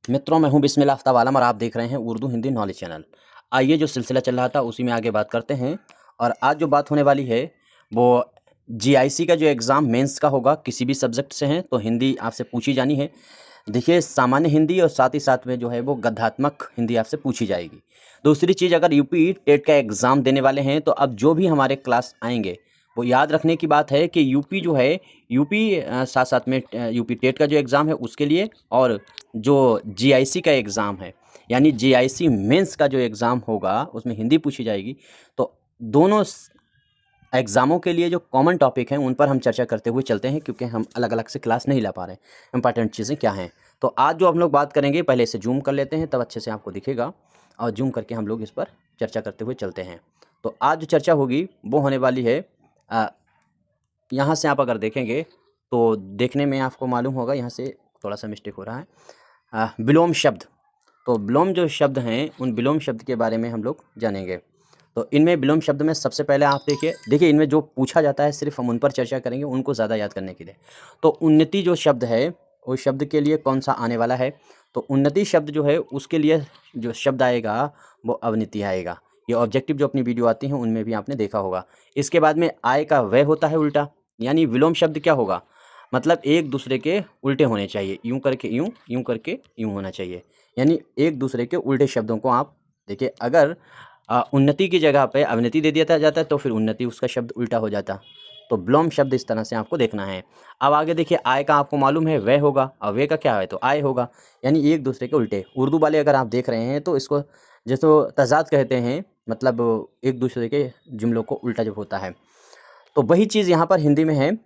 मित्रों, मैं हूं बिस्मिल्लाह आफ्ताब आलम और आप देख रहे हैं उर्दू हिंदी नॉलेज चैनल। आइए, जो सिलसिला चल रहा था उसी में आगे बात करते हैं। और आज जो बात होने वाली है वो जीआईसी का जो एग्ज़ाम मेंस का होगा, किसी भी सब्जेक्ट से हैं तो हिंदी आपसे पूछी जानी है। देखिए, सामान्य हिंदी और साथ ही साथ में जो है वो गद्यात्मक हिंदी आपसे पूछी जाएगी। दूसरी चीज़, अगर यूपी टेट का एग्ज़ाम देने वाले हैं तो अब जो भी हमारे क्लास आएंगे वो याद रखने की बात है कि यूपी जो है, यूपी साथ साथ में यूपी टेट का जो एग्ज़ाम है उसके लिए, और जो जीआईसी का एग्ज़ाम है यानी जीआईसी मेंस का जो एग्ज़ाम होगा उसमें हिंदी पूछी जाएगी। तो दोनों एग्ज़ामों के लिए जो कॉमन टॉपिक हैं उन पर हम चर्चा करते हुए चलते हैं, क्योंकि हम अलग अलग से क्लास नहीं ला पा रहे हैं। इंपॉर्टेंट चीज़ें क्या हैं, तो आज जो हम लोग बात करेंगे, पहले इसे जूम कर लेते हैं तब अच्छे से आपको दिखेगा, और जूम करके हम लोग इस पर चर्चा करते हुए चलते हैं। तो आज जो चर्चा होगी वो होने वाली है, यहाँ से आप अगर देखेंगे तो देखने में आपको मालूम होगा, यहाँ से थोड़ा सा मिस्टेक हो रहा है, विलोम शब्द। तो विलोम जो शब्द हैं उन विलोम शब्द के बारे में हम लोग जानेंगे। तो इनमें विलोम शब्द में सबसे पहले आप देखिए इनमें जो पूछा जाता है सिर्फ हम उन पर चर्चा करेंगे, उनको ज़्यादा याद करने के लिए। तो उन्नति जो शब्द है उस शब्द के लिए कौन सा आने वाला है, तो उन्नति शब्द जो है उसके लिए जो शब्द आएगा वो अवनति आएगा। ये ऑब्जेक्टिव जो अपनी वीडियो आती हैं उनमें भी आपने देखा होगा। इसके बाद में आय का वह होता है उल्टा, यानी विलोम शब्द क्या होगा, मतलब एक दूसरे के उल्टे होने चाहिए, यूं करके यूं, यूं करके यूं होना चाहिए, यानी एक दूसरे के उल्टे शब्दों को आप देखिए। अगर उन्नति की जगह पे अवनति दे दिया जाता है तो फिर उन्नति उसका शब्द उल्टा हो जाता। तो विलोम शब्द इस तरह से आपको देखना है। अब आगे देखिए, आय का आपको मालूम है वह होगा, और वे का क्या है तो आय होगा, यानी एक दूसरे के उल्टे। उर्दू वाले अगर आप देख रहे हैं तो इसको जैसे तजाद कहते हैं, मतलब एक दूसरे के जुमलों को उल्टा जब होता है। तो वही चीज़ यहाँ पर हिंदी में है।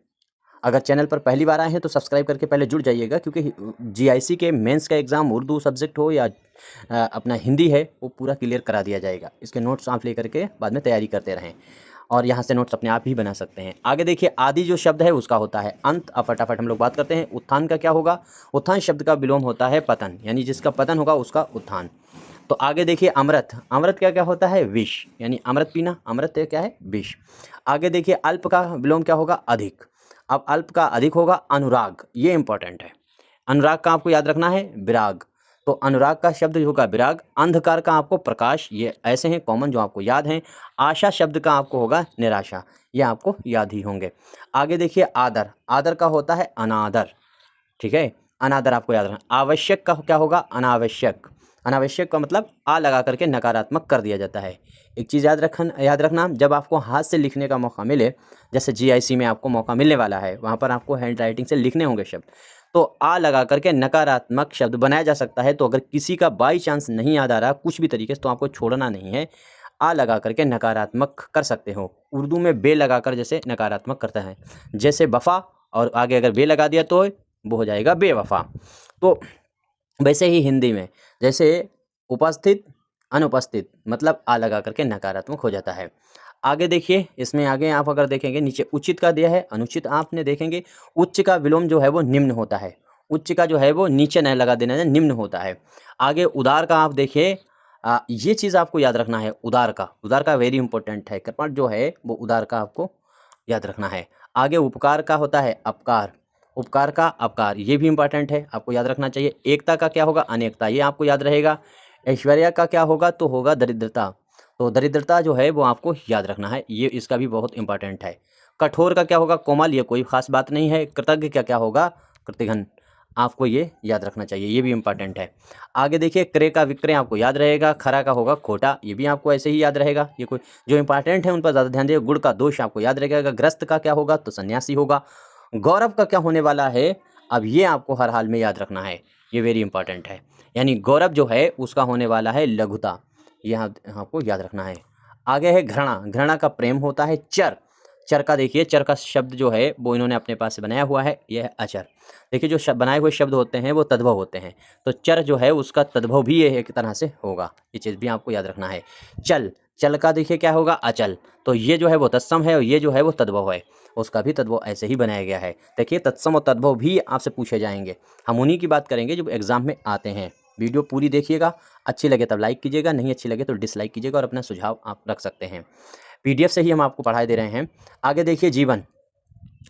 अगर चैनल पर पहली बार आए हैं तो सब्सक्राइब करके पहले जुड़ जाइएगा, क्योंकि जीआईसी के मेंस का एग्ज़ाम उर्दू सब्जेक्ट हो या अपना हिंदी है वो पूरा क्लियर करा दिया जाएगा। इसके नोट्स आप लेकर के बाद में तैयारी करते रहें, और यहाँ से नोट्स अपने आप ही बना सकते हैं। आगे देखिए, आदि जो शब्द है उसका होता है अंत। अब फटाफट हम लोग बात करते हैं। उत्थान का क्या होगा, उत्थान शब्द का विलोम होता है पतन, यानी जिसका पतन होगा उसका उत्थान। तो आगे देखिए, अमृत, अमृत क्या क्या होता है विष, यानी अमृत पीना, अमृत क्या है विष। आगे देखिए, अल्प का विलोम क्या होगा अधिक। अब अल्प का अधिक होगा अनुराग, ये इंपॉर्टेंट है। अनुराग का आपको याद रखना है विराग, तो अनुराग का शब्द होगा विराग। अंधकार का आपको प्रकाश, ये ऐसे हैं कॉमन जो आपको याद हैं। आशा शब्द का आपको होगा निराशा, ये आपको याद ही होंगे। आगे देखिए, आदर, आदर का होता है अनादर, ठीक है, अनादर आपको याद रखना। आवश्यक का क्या होगा अनावश्यक, अनावश्यक का मतलब आ लगा करके नकारात्मक कर दिया जाता है। एक चीज़ याद रखना, जब आपको हाथ से लिखने का मौका मिले, जैसे जीआईसी में आपको मौका मिलने वाला है, वहाँ पर आपको हैंड राइटिंग से लिखने होंगे शब्द, तो आ लगा करके नकारात्मक शब्द बनाया जा सकता है। तो अगर किसी का बाई चांस नहीं याद आ रहा कुछ भी तरीके से, तो आपको छोड़ना नहीं है, आ लगा करके नकारात्मक कर सकते हो। उर्दू में बे लगा कर जैसे नकारात्मक करता है, जैसे वफ़ा, और आगे अगर बे लगा दिया तो वो हो जाएगा बेवफा। तो वैसे ही हिंदी में जैसे उपस्थित, अनुपस्थित, मतलब आ लगा करके नकारात्मक हो जाता है। आगे देखिए, इसमें आगे आप अगर देखेंगे नीचे उचित का दिया है, अनुचित आपने देखेंगे। उच्च का विलोम जो है वो निम्न होता है, उच्च का जो है वो नीचे नहीं लगा देना है, निम्न होता है। आगे उदार का आप देखिए, ये चीज़ आपको याद रखना है, उदार का वेरी इंपॉर्टेंट है, कर्मठ जो है वो उदार का आपको याद रखना है। आगे उपकार का होता है अपकार, उपकार का अपकार, ये भी इंपॉर्टेंट है, आपको याद रखना चाहिए। एकता का क्या होगा अनेकता, ये आपको याद रहेगा। ऐश्वर्या का क्या होगा तो होगा दरिद्रता, तो दरिद्रता जो है वो आपको याद रखना है, ये इसका भी बहुत इंपॉर्टेंट है। कठोर का क्या होगा कोमल, ये कोई खास बात नहीं है। कृतज्ञ का क्या होगा कृतिघ्न, आपको ये याद रखना चाहिए, ये भी इंपॉर्टेंट है। आगे देखिए, क्रय का विक्रय आपको याद रहेगा। खरा का होगा खोटा, ये भी आपको ऐसे ही याद रहेगा। ये कोई जो इंपॉर्टेंट है उन पर ज़्यादा ध्यान दिए। गुड़ का दोष आपको याद रहेगा। ग्रस्त का क्या होगा तो सन्यासी होगा। गौरव का क्या होने वाला है, अब ये आपको हर हाल में याद रखना है, ये वेरी इंपॉर्टेंट है। यानी गौरव जो है उसका होने वाला है लघुता, यह आपको याद रखना है। आगे है घृणा, घृणा का प्रेम होता है चर, चर का देखिए, चर का शब्द जो है वो इन्होंने अपने पास से बनाया हुआ है, यह है अचर। देखिए, जो बनाए हुए शब्द होते हैं वो तद्भव होते हैं, तो चर जो है उसका तद्भव भी ये एक तरह से होगा, ये चीज़ भी आपको याद रखना है। चल, चल का देखिए क्या होगा अचल, तो ये जो है वो तत्सम है और ये जो है वो तद्भव है, उसका भी तद्भव ऐसे ही बनाया गया है। देखिए, तत्सम और तद्भव भी आपसे पूछे जाएंगे, हम उन्हीं की बात करेंगे जो एग्जाम में आते हैं। वीडियो पूरी देखिएगा, अच्छी लगे तब लाइक कीजिएगा, नहीं अच्छी लगे तो डिसलाइक कीजिएगा, और अपना सुझाव आप रख सकते हैं। पीडीएफ से ही हम आपको पढ़ाई दे रहे हैं। आगे देखिए, जीवन,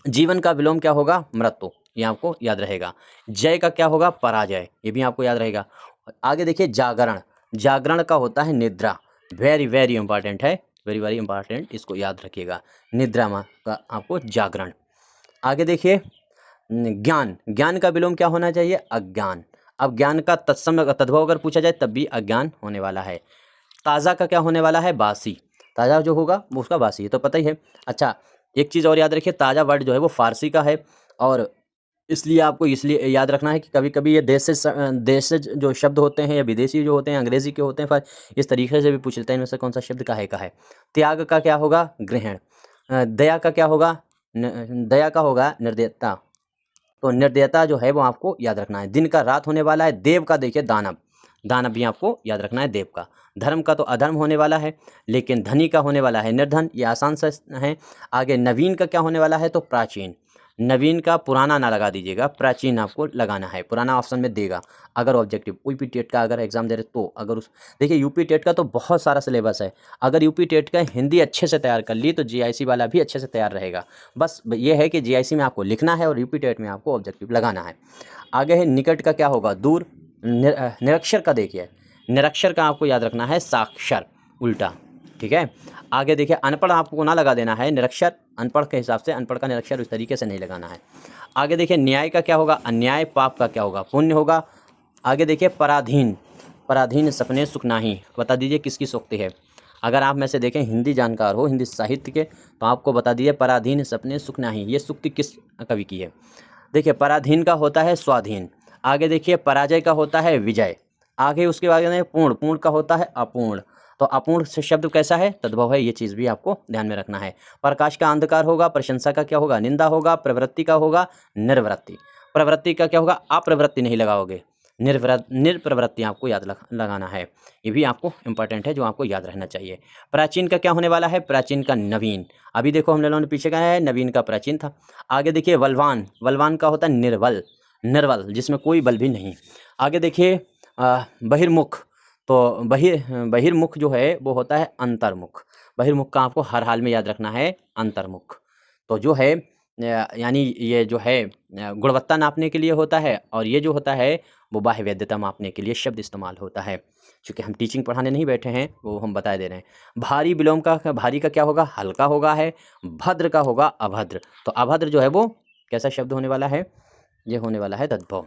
जीवन का विलोम क्या होगा मृत्यु, ये आपको याद रहेगा। जय का क्या होगा? पराजय, ये भी आपको याद रहेगा। आगे देखिए जागरण, जागरण का होता है निद्रा, वेरी वेरी इंपॉर्टेंट है, वेरी वेरी इंपॉर्टेंट, इसको याद रखिएगा। निद्रा में का आपको जागरण। आगे देखिए ज्ञान, ज्ञान का विलोम क्या होना चाहिए? अज्ञान। अब ज्ञान का तत्सम तद्भव अगर पूछा जाए तब भी अज्ञान होने वाला है। ताज़ा का क्या होने वाला है? बासी। ताज़ा जो होगा वो उसका बासी, ये तो पता ही है। अच्छा, एक चीज़ और याद रखिए, ताज़ा वर्ड जो है वो फारसी का है, और इसलिए आपको इसलिए याद रखना है कि कभी कभी ये देश से जो शब्द होते हैं या विदेशी जो होते हैं, अंग्रेजी के होते हैं, पर इस तरीके से भी पूछ लेते हैं इनमें से कौन सा शब्द काहे का है। त्याग का क्या होगा? ग्रहण। दया का क्या होगा? दया का होगा निर्दयता। तो निर्दयता जो है वो आपको याद रखना है। दिन का रात होने वाला है। देव का देखिए दानव, दानव भी आपको याद रखना है देव का। धर्म का तो अधर्म होने वाला है, लेकिन धनी का होने वाला है निर्धन, ये आसान सा है। आगे नवीन का क्या होने वाला है? तो प्राचीन। नवीन का पुराना ना लगा दीजिएगा, प्राचीन आपको लगाना है। पुराना ऑप्शन में देगा अगर ऑब्जेक्टिव यूपी टेट का अगर एग्जाम दे रहे तो। अगर उस देखिए यूपी टेट का तो बहुत सारा सिलेबस है, अगर यूपी टेट का हिंदी अच्छे से तैयार कर ली तो जीआईसी वाला भी अच्छे से तैयार रहेगा। बस ये है कि जीआईसी में आपको लिखना है और यूपी टेट में आपको ऑब्जेक्टिव लगाना है। आगे है निकट का क्या होगा? दूर। निरक्षर का देखिए, निरक्षर का आपको याद रखना है साक्षर, उल्टा, ठीक है। आगे देखिए अनपढ़ आपको ना लगा देना है, निरक्षर अनपढ़ के हिसाब से, अनपढ़ का निरक्षर उस तरीके से नहीं लगाना है। आगे देखिए न्याय का क्या होगा? अन्याय। पाप का क्या होगा? पुण्य होगा। आगे देखिए पराधीन, पराधीन सपने सुख नाही, बता दीजिए किसकी सूक्ति है? अगर आप में से देखें हिंदी जानकार हो, हिंदी साहित्य के, तो आपको बता दीजिए पराधीन सपने सुख नाही, ये सूक्ति किस कवि की है? देखिए पराधीन का होता है स्वाधीन। आगे देखिए पराजय का होता है विजय। आगे उसके बाद में पूर्ण, पूर्ण का होता है अपूर्ण। तो अपूर्ण से शब्द कैसा है? तद्भव है, ये चीज़ भी आपको ध्यान में रखना है। प्रकाश का अंधकार होगा। प्रशंसा का क्या होगा? निंदा होगा। प्रवृत्ति का होगा निर्वृत्ति। प्रवृत्ति का क्या होगा? अप्रवृत्ति नहीं लगाओगे, निर्प्रवृत्ति आपको याद लगाना है। ये भी आपको इंपॉर्टेंट है, जो आपको याद रहना चाहिए। प्राचीन का क्या होने वाला है? प्राचीन का नवीन। अभी देखो हम लोगों ने पीछे कहा है नवीन का प्राचीन था। आगे देखिए बलवान, बलवान का होता है निर्बल, निर्बल जिसमें कोई बल भी नहीं। आगे देखिए बहिर्मुख, तो बहिर्मुख जो है वो होता है अंतर्मुख। बहिर्मुख का आपको हर हाल में याद रखना है अंतर्मुख। तो जो है यानी ये जो है गुणवत्ता नापने के लिए होता है, और ये जो होता है वो बाह्य वैधता मापने के लिए शब्द इस्तेमाल होता है। चूँकि हम टीचिंग पढ़ाने नहीं बैठे हैं, वो हम बता दे रहे हैं। भारी विलोम का, भारी का क्या होगा? हल्का होगा है। भद्र का होगा अभद्र। तो अभद्र जो है वो कैसा शब्द होने वाला है? ये होने वाला है तद्भव।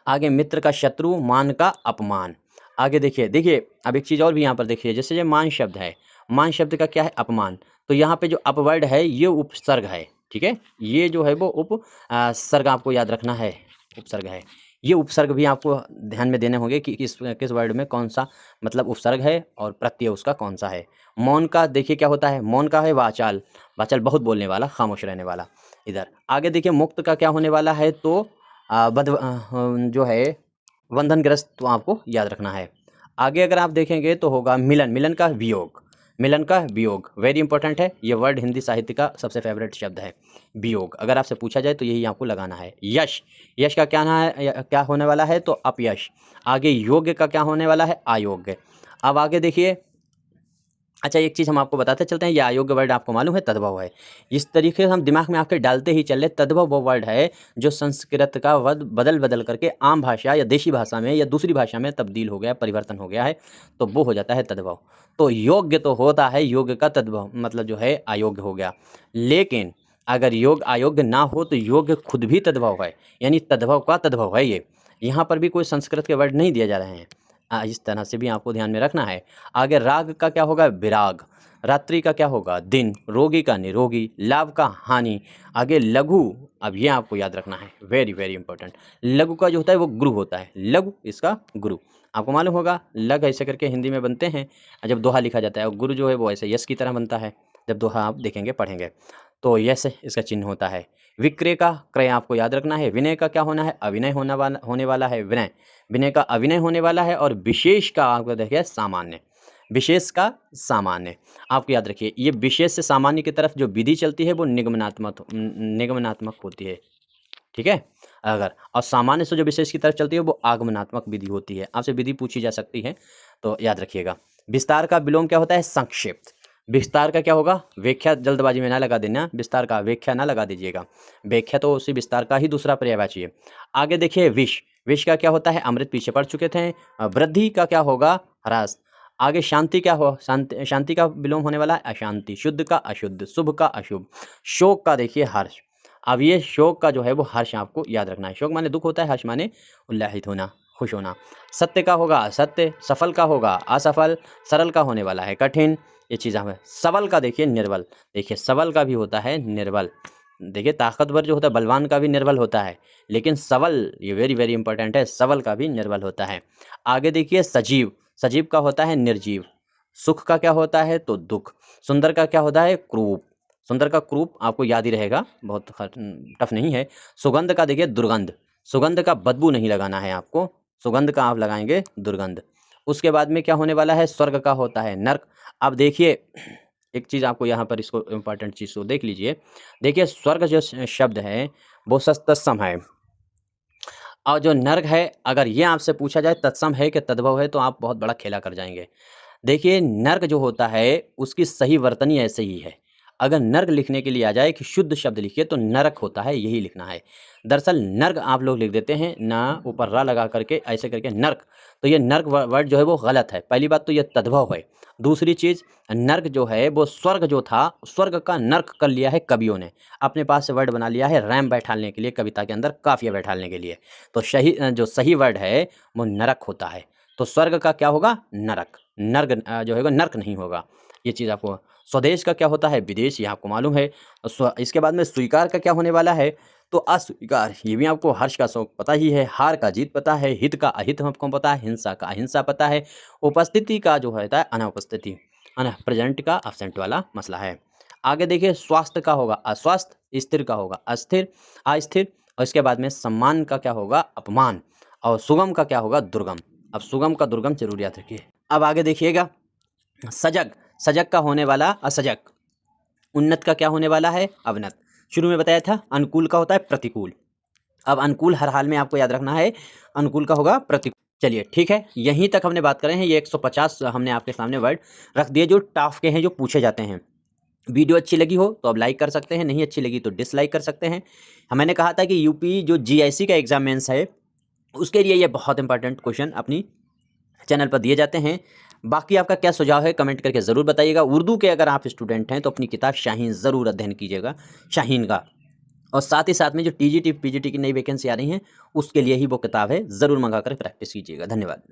आगे मित्र का शत्रु, मान का अपमान। आगे देखिए, देखिए अब एक चीज़ और भी यहाँ पर देखिए, जैसे जो मान शब्द है, मान शब्द का क्या है? अपमान। तो यहाँ पे जो अपवर्ड है ये उपसर्ग है, ठीक है। ये जो है वो सर्ग आपको याद रखना है, उपसर्ग है। ये उपसर्ग भी आपको ध्यान में देने होंगे कि किस वर्ड में कौन सा मतलब उपसर्ग है और प्रत्यय उसका कौन सा है। मौन का देखिए क्या होता है? मौन का है वाचाल, वाचाल बहुत बोलने वाला, खामोश रहने वाला। इधर आगे देखिए मुक्त का क्या होने वाला है? तो जो है बंधनग्रस्त, तो आपको याद रखना है। आगे अगर आप देखेंगे तो होगा मिलन, मिलन का वियोग, मिलन का वियोग वेरी इंपॉर्टेंट है। ये वर्ड हिंदी साहित्य का सबसे फेवरेट शब्द है, वियोग। अगर आपसे पूछा जाए तो यही आपको लगाना है। यश, यश का क्या ना है, क्या होने वाला है? तो अपयश। आगे योग्य का क्या होने वाला है? अयोग्य। अब आगे देखिए, अच्छा एक चीज़ हम आपको बताते चलते हैं, ये अयोग्य वर्ड आपको मालूम है तद्भव है। इस तरीके से हम दिमाग में आपके डालते ही चले, तद्भव वो वर्ड है जो संस्कृत का बदल बदल करके आम भाषा या देशी भाषा में या दूसरी भाषा में तब्दील हो गया, परिवर्तन हो गया है, तो वो हो जाता है तद्भव। तो योग्य तो होता है, योग्य का तद्भव मतलब जो है अयोग्य हो गया। लेकिन अगर योग अयोग्य ना हो तो योग्य खुद भी तद्भव है, यानी तद्भव का तद्भव है ये। यहाँ पर भी कोई संस्कृत के वर्ड नहीं दिए जा रहे हैं, इस तरह से भी आपको ध्यान में रखना है। आगे राग का क्या होगा? विराग। रात्रि का क्या होगा? दिन। रोगी का निरोगी। लाभ का हानि। आगे लघु, अब ये आपको याद रखना है, वेरी वेरी इंपॉर्टेंट। लघु का जो होता है वो गुरु होता है, लघु इसका गुरु। आपको मालूम होगा लघ ऐसे करके हिंदी में बनते हैं जब दोहा लिखा जाता है, और गुरु जो है वो ऐसे यश की तरह बनता है जब दोहा आप देखेंगे पढ़ेंगे, तो यश इसका चिन्ह होता है। विक्रय का क्रय आपको याद रखना है। विनय का क्या होना है? अभिनय होने वाला है विनय, विनय का अभिनय होने वाला है। और विशेष का आपको देखिए सामान्य, विशेष का सामान्य आपको याद रखिए। ये विशेष से सामान्य की तरफ जो विधि चलती है वो निगमनात्मक होती है, ठीक है। अगर और सामान्य से जो विशेष की तरफ चलती है वो आगमनात्मक विधि होती है। आपसे विधि पूछी जा सकती है तो याद रखिएगा। विस्तार का विलोम क्या होता है? संक्षिप्त। विस्तार का क्या होगा, व्याख्या जल्दबाजी में ना लगा देना, विस्तार का व्याख्या ना लगा दीजिएगा, व्याख्या तो उसी विस्तार का ही दूसरा पर्यायवाची है। आगे देखिए विष, विष का क्या होता है, अमृत पीछे पड़ चुके थे। वृद्धि का क्या होगा, ह्रास। आगे शांति क्या हो, शांति, शांति का विलोम होने वाला है अशांति। शुद्ध का अशुद्ध, शुभ का अशुभ। शोक का देखिए हर्ष। अब ये शोक का जो है वो हर्ष आपको याद रखना है। शोक माने दुख होता है, हर्ष माने उल्लासित होना, खुश होना। सत्य का होगा असत्य, सफल का होगा असफल, सरल का होने वाला है कठिन, ये चीज़ हमें। सबल का देखिए निर्बल, देखिए सबल का भी होता है निर्बल। देखिए ताकतवर जो होता है बलवान का भी निर्बल होता है, लेकिन सबल, ये वेरी वेरी इंपॉर्टेंट है, सबल का भी निर्बल होता है। आगे देखिए सजीव, सजीव का होता है निर्जीव। सुख का क्या होता है, तो दुख। सुंदर का क्या होता है, क्रूप। सुंदर का क्रूप आपको याद ही रहेगा, बहुत टफ नहीं है। सुगंध का देखिए दुर्गंध, सुगंध का बदबू नहीं लगाना है आपको, सुगंध का आप लगाएंगे दुर्गंध। उसके बाद में क्या होने वाला है, स्वर्ग का होता है नर्क। अब देखिए एक चीज़ आपको यहाँ पर, इसको इम्पॉर्टेंट चीज़ को देख लीजिए। देखिए स्वर्ग जो शब्द है वो तत्सम है, और जो नर्क है अगर ये आपसे पूछा जाए तत्सम है कि तद्भव है, तो आप बहुत बड़ा खेला कर जाएंगे। देखिए नर्क जो होता है उसकी सही वर्तनी ऐसे ही है। अगर नर्क लिखने के लिए आ जाए कि शुद्ध शब्द लिखिए तो नरक होता है, यही लिखना है। दरअसल नर्क आप लोग लिख देते हैं ना, ऊपर रा लगा करके ऐसे करके नर्क, तो ये नर्क वर्ड जो है वो गलत है। पहली बात तो ये तद्भव है। दूसरी चीज़, नर्क जो है वो स्वर्ग जो था, स्वर्ग का नर्क कर लिया है कवियों ने, अपने पास से वर्ड बना लिया है रैम बैठाने के लिए, कविता के अंदर काफिया बैठाने के लिए। तो जो सही वर्ड है वो नरक होता है। तो स्वर्ग का क्या होगा, नरक। नर्क जो होगा नर्क नहीं होगा। ये चीज़ आपको। स्वदेश का क्या होता है, विदेश, ये आपको मालूम है। इसके बाद में स्वीकार का क्या होने वाला है, तो अस्वीकार, ये भी आपको। हर्ष का शोक पता ही है, हार का जीत पता है, हित का अहित हमको पता है, हिंसा का अहिंसा पता है, उपस्थिति का जो होता है अनुपस्थिति, है ना, प्रेजेंट का एब्सेंट वाला मसला है। आगे देखिए स्वास्थ्य का होगा अस्वस्थ, स्थिर का होगा अस्थिर, अस्थिर। और इसके बाद में सम्मान का क्या होगा, अपमान। और सुगम का क्या होगा, दुर्गम। अब सुगम का दुर्गम जरूर याद रखिए। अब आगे देखिएगा सजग, सजग का होने वाला असजग। उन्नत का क्या होने वाला है, अवनत। शुरू में बताया था अनुकूल का होता है प्रतिकूल। अब अनुकूल हर हाल में आपको याद रखना है, अनुकूल का होगा प्रतिकूल। चलिए ठीक है, यहीं तक हमने बात करें हैं। ये 150 हमने आपके सामने वर्ड रख दिए जो टाफ के हैं, जो पूछे जाते हैं। वीडियो अच्छी लगी हो तो आप लाइक कर सकते हैं, नहीं अच्छी लगी तो डिसलाइक कर सकते हैं। मैंने कहा था कि यूपी जो जीआईसी का एग्जाम मेंस है उसके लिए ये बहुत इंपॉर्टेंट क्वेश्चन अपनी चैनल पर दिए जाते हैं। बाकी आपका क्या सुझाव है कमेंट करके ज़रूर बताइएगा। उर्दू के अगर आप स्टूडेंट हैं तो अपनी किताब शाहीन ज़रूर अध्ययन कीजिएगा, शाहीन का। और साथ ही साथ में जो टीजीटी पीजीटी की नई वैकेंसी आ रही हैं उसके लिए ही वो किताब है, ज़रूर मंगा कर प्रैक्टिस कीजिएगा। धन्यवाद।